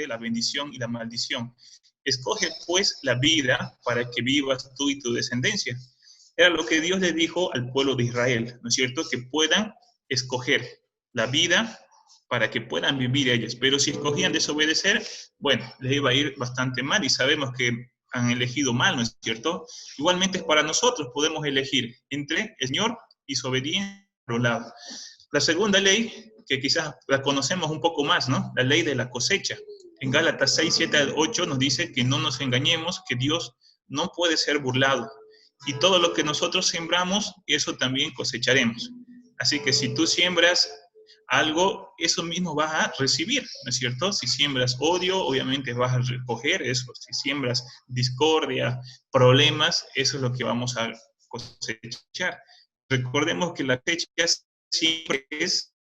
la bendición y la maldición. Escoge pues la vida para que vivas tú y tu descendencia. Era lo que Dios le dijo al pueblo de Israel, ¿no es cierto? Que puedan escoger la vida para que puedan vivir ellos. Pero si escogían desobedecer, bueno, les iba a ir bastante mal y sabemos que han elegido mal, ¿no es cierto? Igualmente es para nosotros, podemos elegir entre el Señor y su obediencia por un lado. La segunda ley, que quizás la conocemos un poco más, ¿no? La ley de la cosecha. En Gálatas 6, 7 al 8 nos dice que no nos engañemos, que Dios no puede ser burlado. Y todo lo que nosotros sembramos, eso también cosecharemos. Así que si tú siembras algo, eso mismo vas a recibir, ¿no es cierto? Si siembras odio, obviamente vas a recoger eso. Si siembras discordia, problemas, eso es lo que vamos a cosechar. Recordemos que la cosecha siempre es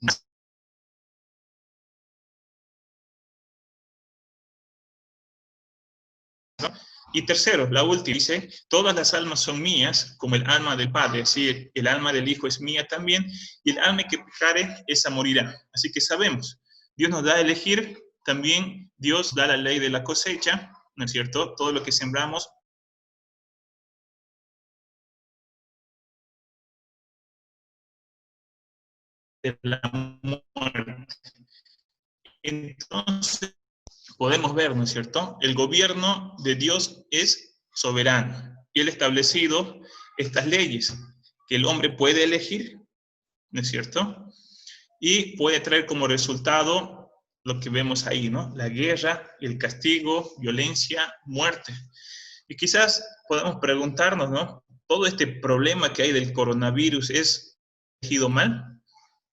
¿no? Y tercero, la última, dice, todas las almas son mías, como el alma del Padre, así el alma del Hijo es mía también, y el alma que pecare, esa morirá. Así que sabemos, Dios nos da a elegir, también Dios da la ley de la cosecha, ¿no es cierto? Todo lo que sembramos de la muerte. Entonces, podemos ver, ¿no es cierto? El gobierno de Dios es soberano y Él ha establecido estas leyes que el hombre puede elegir, ¿no es cierto? Y puede traer como resultado lo que vemos ahí, ¿no? La guerra, el castigo, violencia, muerte. Y quizás podemos preguntarnos, ¿no? ¿Todo este problema que hay del coronavirus es elegido mal?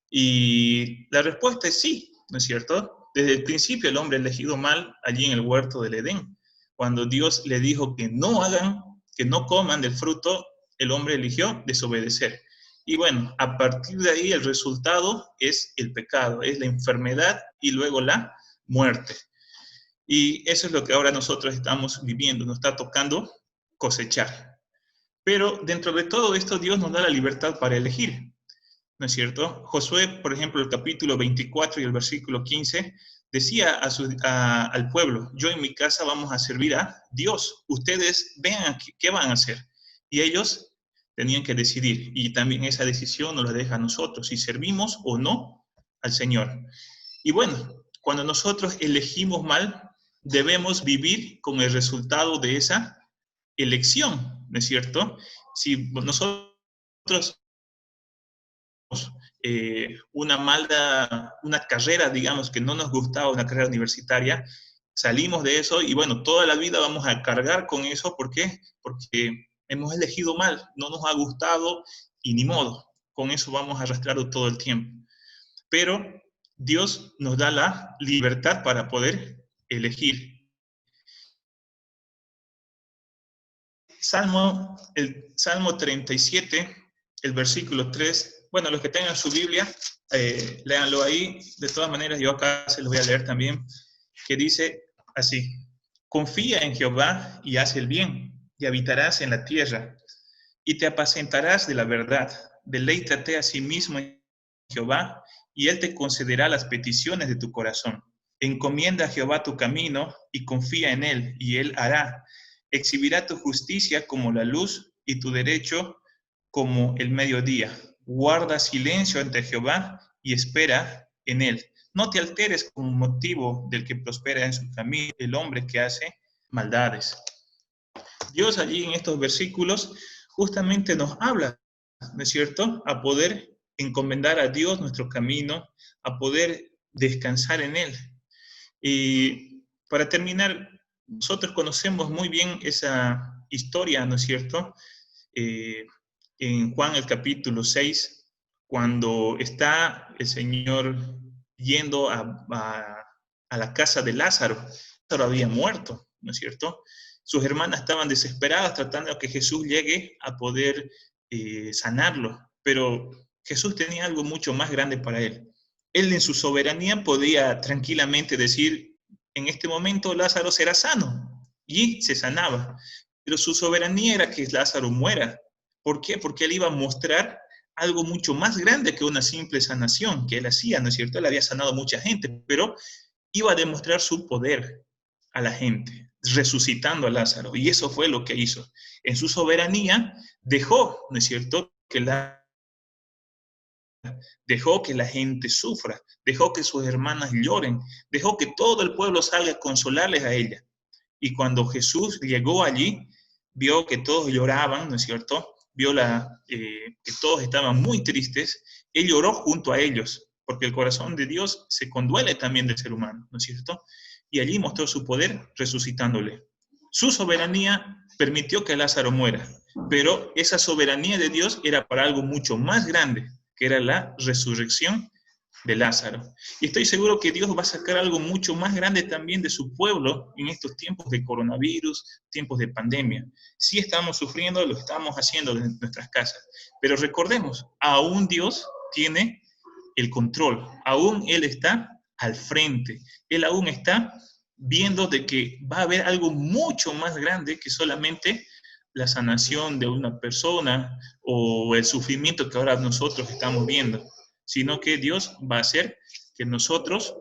Y la respuesta es sí, ¿no es cierto? Desde el principio el hombre ha elegido mal allí en el huerto del Edén. Cuando Dios le dijo que no hagan, que no coman del fruto, el hombre eligió desobedecer. Y bueno, a partir de ahí el resultado es el pecado, es la enfermedad y luego la muerte. Y eso es lo que ahora nosotros estamos viviendo, nos está tocando cosechar. Pero dentro de todo esto Dios nos da la libertad para elegir. ¿No es cierto? Josué, por ejemplo, el capítulo 24 y el versículo 15, decía al pueblo, yo en mi casa vamos a servir a Dios, ustedes vean qué van a hacer. Y ellos tenían que decidir, y también esa decisión nos la deja a nosotros, si servimos o no al Señor. Y bueno, cuando nosotros elegimos mal, debemos vivir con el resultado de esa elección, ¿no es cierto? Si nosotros una carrera, digamos, que no nos gustaba, una carrera universitaria, salimos de eso y bueno, toda la vida vamos a cargar con eso. ¿Por qué? Porque hemos elegido mal, no nos ha gustado y ni modo, con eso vamos a arrastrarlo todo el tiempo. Pero Dios nos da la libertad para poder elegir. El Salmo 37, el versículo 3, bueno, los que tengan su Biblia, léanlo ahí. De todas maneras, yo acá se los voy a leer también, que dice así: confía en Jehová y haz el bien, y habitarás en la tierra, y te apacentarás de la verdad. Deleítate a sí mismo en Jehová, y él te concederá las peticiones de tu corazón. Encomienda a Jehová tu camino, y confía en él, y él hará. Exhibirá tu justicia como la luz, y tu derecho como el mediodía. Guarda silencio ante Jehová y espera en él. No te alteres con motivo del que prospera en su camino, el hombre que hace maldades. Dios allí en estos versículos justamente nos habla, ¿no es cierto?, a poder encomendar a Dios nuestro camino, a poder descansar en él. Y para terminar, nosotros conocemos muy bien esa historia, ¿no es cierto?, en Juan el capítulo 6, cuando está el Señor yendo a la casa de Lázaro. Lázaro había muerto, ¿no es cierto? Sus hermanas estaban desesperadas tratando de que Jesús llegue a poder sanarlo, pero Jesús tenía algo mucho más grande para él. Él en su soberanía podía tranquilamente decir, en este momento Lázaro será sano, y se sanaba. Pero su soberanía era que Lázaro muera. ¿Por qué? Porque él iba a mostrar algo mucho más grande que una simple sanación que él hacía, ¿no es cierto? Él había sanado a mucha gente, pero iba a demostrar su poder a la gente, resucitando a Lázaro. Y eso fue lo que hizo. En su soberanía dejó, ¿no es cierto?, dejó que la gente sufra, dejó que sus hermanas lloren, dejó que todo el pueblo salga a consolarles a ella. Y cuando Jesús llegó allí, vio que todos lloraban, ¿no es cierto? Vio que todos estaban muy tristes. Él lloró junto a ellos, porque el corazón de Dios se conduele también del ser humano, ¿no es cierto? Y allí mostró su poder resucitándole. Su soberanía permitió que Lázaro muera, pero esa soberanía de Dios era para algo mucho más grande, que era la resurrección de Lázaro. Y estoy seguro que Dios va a sacar algo mucho más grande también de su pueblo en estos tiempos de coronavirus, tiempos de pandemia. Sí estamos sufriendo, lo estamos haciendo desde nuestras casas, pero recordemos, aún Dios tiene el control, aún Él está al frente, Él aún está viendo de que va a haber algo mucho más grande que solamente la sanación de una persona o el sufrimiento que ahora nosotros estamos viendo, sino que Dios va a hacer que nosotros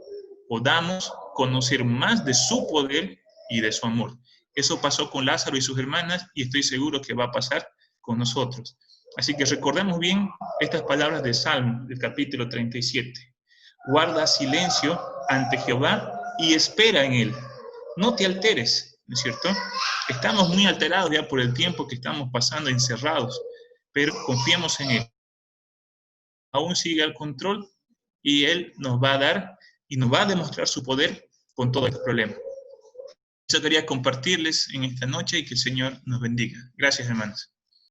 podamos conocer más de su poder y de su amor. Eso pasó con Lázaro y sus hermanas y estoy seguro que va a pasar con nosotros. Así que recordemos bien estas palabras de Salmo, del capítulo 37. Guarda silencio ante Jehová y espera en él. No te alteres, ¿no es cierto? Estamos muy alterados ya por el tiempo que estamos pasando encerrados, pero confiemos en él. Aún sigue al control y él nos va a dar y nos va a demostrar su poder con todo este problema. Eso quería compartirles en esta noche y que el Señor nos bendiga. Gracias, hermanos.